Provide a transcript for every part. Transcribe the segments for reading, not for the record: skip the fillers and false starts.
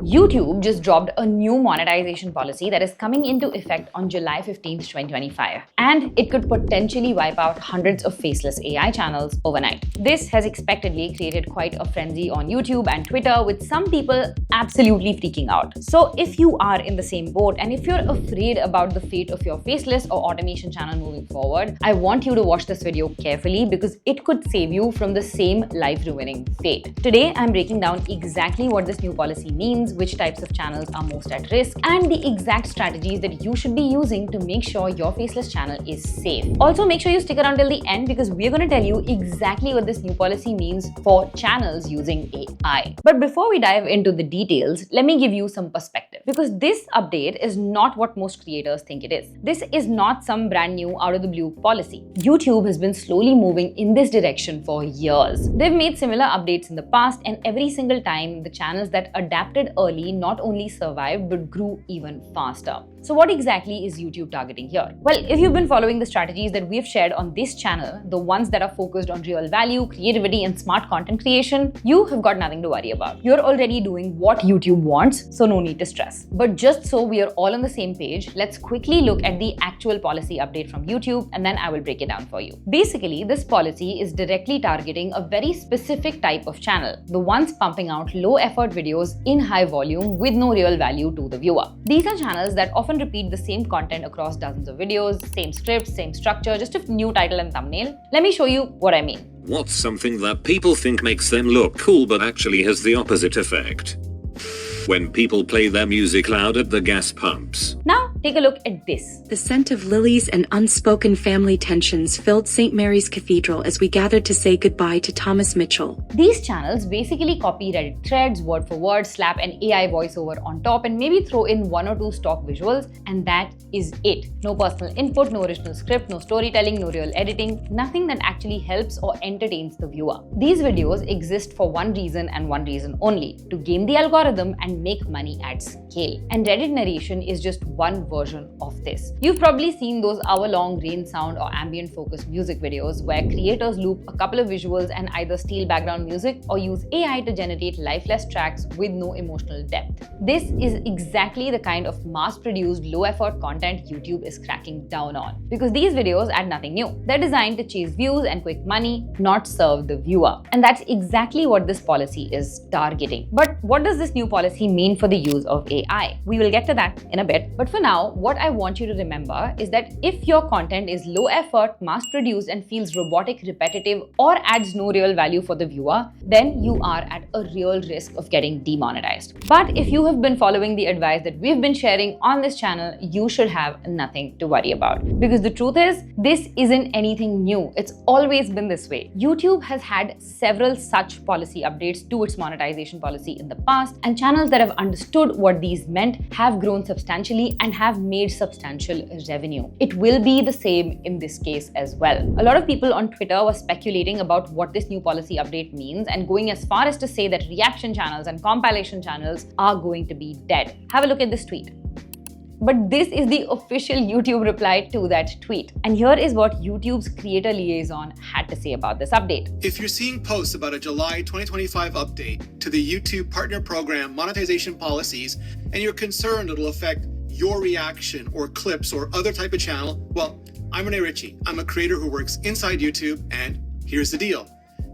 YouTube just dropped a new monetization policy that is coming into effect on July 15th, 2025, and it could potentially wipe out hundreds of faceless AI channels overnight. This has expectedly created quite a frenzy on YouTube and Twitter, with some people absolutely freaking out. So if you are in the same boat and if you're afraid about the fate of your faceless or automation channel moving forward, I want you to watch this video carefully because it could save you from the same life-ruining fate. Today, I'm breaking down exactly what this new policy means, which types of channels are most at risk, and the exact strategies that you should be using to make sure your faceless channel is safe. Also, make sure you stick around till the end because we're going to tell you exactly what this new policy means for channels using AI. But before we dive into the details, let me give you some perspective, because this update is not what most creators think it is. This is not some brand new out of the blue policy. YouTube has been slowly moving in this direction for years. They've made similar updates in the past, and every single time the channels that adapted early not only survived but grew even faster. So what exactly is YouTube targeting here? Well, if you've been following the strategies that we've shared on this channel, the ones that are focused on real value, creativity, and smart content creation, you have got nothing to worry about. You're already doing what YouTube wants, so no need to stress. But just so we are all on the same page, let's quickly look at the actual policy update from YouTube, and then I will break it down for you. Basically, this policy is directly targeting a very specific type of channel, the ones pumping out low-effort videos in high volume with no real value to the viewer. These are channels that often repeat the same content across dozens of videos, same script, same structure, just a new title and thumbnail. Let me show you what I mean. What's something that people think makes them look cool but actually has the opposite effect? When people play their music loud at the gas pumps. Now, take a look at this. The scent of lilies and unspoken family tensions filled St. Mary's Cathedral as we gathered to say goodbye to Thomas Mitchell. These channels basically copy Reddit threads word for word, slap an AI voiceover on top, and maybe throw in one or two stock visuals, and that is it. No personal input, no original script, no storytelling, no real editing, nothing that actually helps or entertains the viewer. These videos exist for one reason and one reason only: to game the algorithm and make money at scale. And Reddit narration is just one version of this. You've probably seen those hour-long rain sound or ambient focused music videos where creators loop a couple of visuals and either steal background music or use AI to generate lifeless tracks with no emotional depth. This is exactly the kind of mass-produced, low-effort content YouTube is cracking down on, because these videos add nothing new. They're designed to chase views and quick money, not serve the viewer. And that's exactly what this policy is targeting. But what does this new policy mean for the use of AI? We will get to that in a bit. But for now, what I want you to remember is that if your content is low effort, mass produced, and feels robotic, repetitive, or adds no real value for the viewer, then you are at a real risk of getting demonetized. But if you have been following the advice that we've been sharing on this channel, you should have nothing to worry about. Because the truth is, this isn't anything new. It's always been this way. YouTube has had several such policy updates to its monetization policy in the past, and channels that have understood what these meant have grown substantially and have made substantial revenue. It will be the same in this case as well. A lot of people on Twitter were speculating about what this new policy update means and going as far as to say that reaction channels and compilation channels are going to be dead. Have a look at this tweet. But this is the official YouTube reply to that tweet. And here is what YouTube's creator liaison had to say about this update. If you're seeing posts about a July 2025 update to the YouTube Partner Program monetization policies, and you're concerned it'll affect your reaction or clips or other type of channel, well, I'm Rene Ritchie. I'm a creator who works inside YouTube, and here's the deal.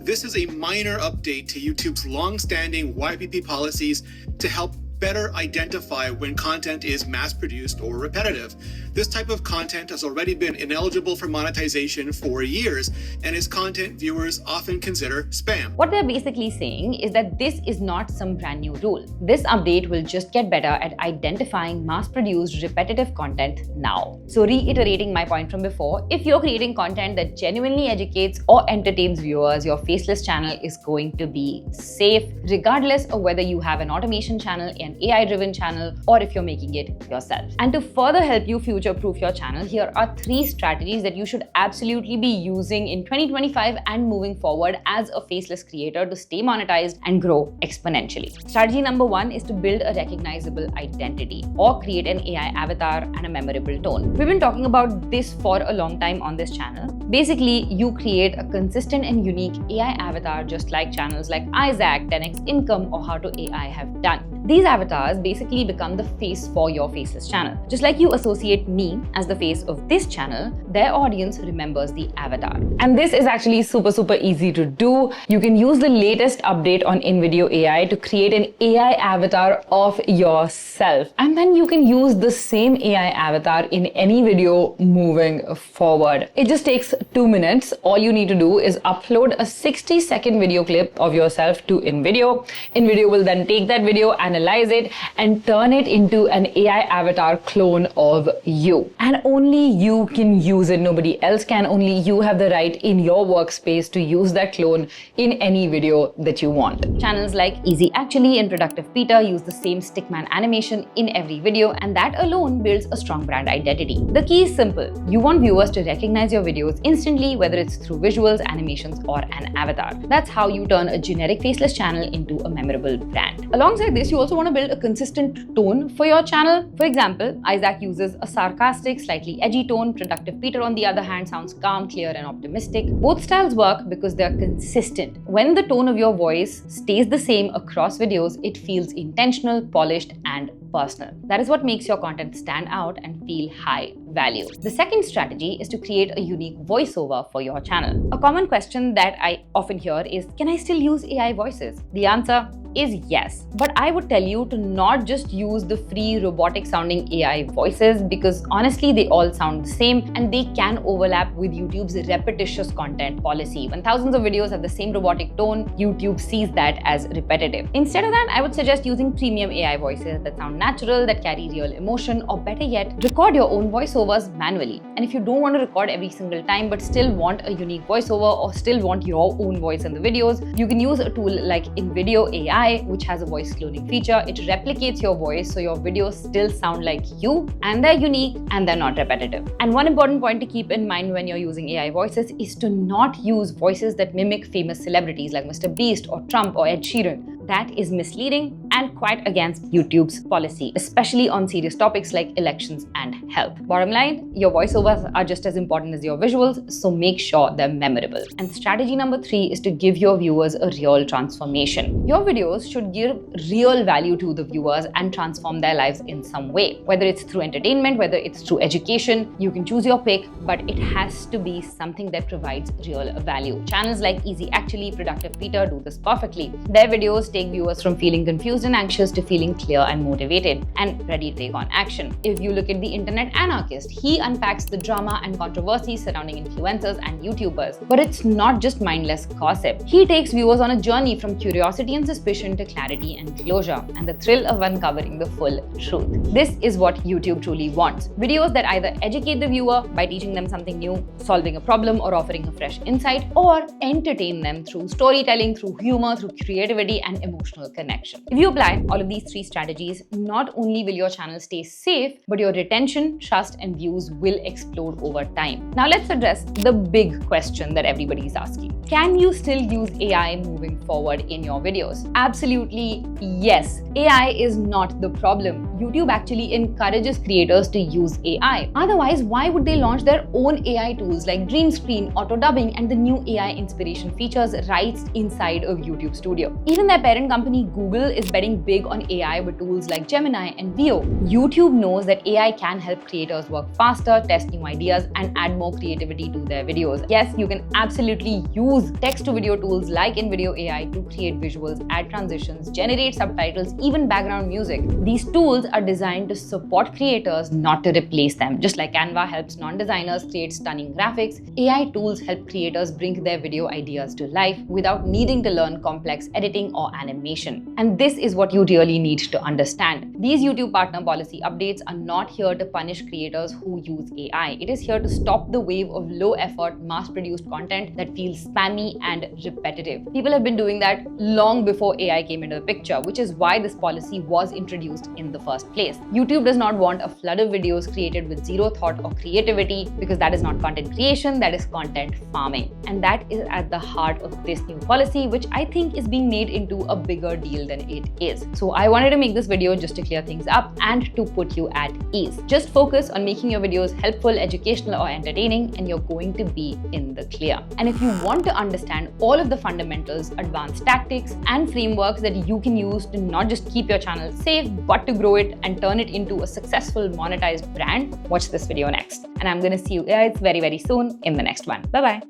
This is a minor update to YouTube's long-standing YPP policies to help better identify when content is mass-produced or repetitive. This type of content has already been ineligible for monetization for years and is content viewers often consider spam. What they're basically saying is that this is not some brand new rule. This update will just get better at identifying mass-produced repetitive content now. So reiterating my point from before, if you're creating content that genuinely educates or entertains viewers, your faceless channel is going to be safe, regardless of whether you have an automation channel, an AI-driven channel, or if you're making it yourself. And to further help you future-proof your channel, here are 3 strategies that you should absolutely be using in 2025 and moving forward as a faceless creator to stay monetized and grow exponentially. Strategy number 1 is to build a recognizable identity or create an AI avatar and a memorable tone. We've been talking about this for a long time on this channel. Basically, you create a consistent and unique AI avatar just like channels like Isaac, 10x Income, or How to AI have done. These avatars basically become the face for your faceless channel. Just like you associate me as the face of this channel, their audience remembers the avatar. And this is actually super easy to do. You can use the latest update on InVideo AI to create an AI avatar of yourself. And then you can use the same AI avatar in any video moving forward. It just takes 2 minutes. All you need to do is upload a 60-second video clip of yourself to InVideo. InVideo will then take that video, analyze it, and turn it into an AI avatar clone of you. And only you can use it. Nobody else can. Only you have the right in your workspace to use that clone in any video that you want. Channels like Easy Actually and Productive Peter use the same stickman animation in every video, and that alone builds a strong brand identity. The key is simple. You want viewers to recognize your videos instantly, whether it's through visuals, animations, or an avatar. That's how you turn a generic faceless channel into a memorable brand. Alongside this, you also want to build a consistent tone for your channel. For example, Isaac uses a sarcastic, slightly edgy tone. Productive Peter, on the other hand, sounds calm, clear, and optimistic. Both styles work because they're consistent. When the tone of your voice stays the same across videos, it feels intentional, polished, and personal. That is what makes your content stand out and feel high value. The second strategy is to create a unique voiceover for your channel. A common question that I often hear is, can I still use AI voices? The answer is yes. But I would tell you to not just use the free robotic sounding AI voices, because honestly they all sound the same and they can overlap with YouTube's repetitious content policy. When thousands of videos have the same robotic tone, YouTube sees that as repetitive. Instead of that, I would suggest using premium AI voices that sound natural, that carry real emotion, or better yet, record your own voiceovers manually. And if you don't want to record every single time but still want a unique voiceover or still want your own voice in the videos, you can use a tool like InVideo AI, which has a voice cloning feature. It replicates your voice so your videos still sound like you, and they're unique and they're not repetitive. And one important point to keep in mind when you're using AI voices is to not use voices that mimic famous celebrities like Mr. Beast or Trump or Ed Sheeran. That is misleading and quite against YouTube's policy, especially on serious topics like elections and health. Bottom line, your voiceovers are just as important as your visuals, so make sure they're memorable. And strategy number 3 is to give your viewers a real transformation. Your videos should give real value to the viewers and transform their lives in some way. Whether it's through entertainment, whether it's through education, you can choose your pick, but it has to be something that provides real value. Channels like Easy Actually, Productive Peter do this perfectly. Their videos take viewers from feeling confused and anxious to feeling clear and motivated and ready to take on action. If you look at the Internet Anarchist, he unpacks the drama and controversy surrounding influencers and YouTubers. But it's not just mindless gossip. He takes viewers on a journey from curiosity and suspicion to clarity and closure, and the thrill of uncovering the full truth. This is what YouTube truly wants. Videos that either educate the viewer by teaching them something new, solving a problem, or offering a fresh insight, or entertain them through storytelling, through humor, through creativity, and emotional connection. If you apply all of these 3 strategies, not only will your channel stay safe, but your retention, trust, and views will explode over time. Now let's address the big question that everybody is asking. Can you still use AI moving forward in your videos? Absolutely yes. AI is not the problem. YouTube actually encourages creators to use AI. Otherwise, why would they launch their own AI tools like Dream Screen, auto dubbing, and the new AI inspiration features right inside of YouTube Studio? Even their parent company Google is betting big on AI with tools like Gemini and Veo. YouTube knows that AI can help creators work faster, test new ideas, and add more creativity to their videos. Yes, you can absolutely use text-to-video tools like InVideo AI to create visuals, add transitions, generate subtitles, even background music. These tools are designed to support creators, not to replace them. Just like Canva helps non-designers create stunning graphics, AI tools help creators bring their video ideas to life without needing to learn complex editing or animation. And this is what you really need to understand. These YouTube partner policy updates are not here to punish creators who use AI. It is here to stop the wave of low-effort, mass-produced content that feels spammy and repetitive. People have been doing that long before AI came into the picture, which is why this policy was introduced in the first first place. YouTube does not want a flood of videos created with zero thought or creativity, because that is not content creation, that is content farming. And that is at the heart of this new policy, which I think is being made into a bigger deal than it is. So I wanted to make this video just to clear things up and to put you at ease. Just focus on making your videos helpful, educational, or entertaining, and you're going to be in the clear. And if you want to understand all of the fundamentals, advanced tactics, and frameworks that you can use to not just keep your channel safe, but to grow it and turn it into a successful monetized brand, watch this video next. And I'm going to see you guys very, very soon in the next one. Bye-bye.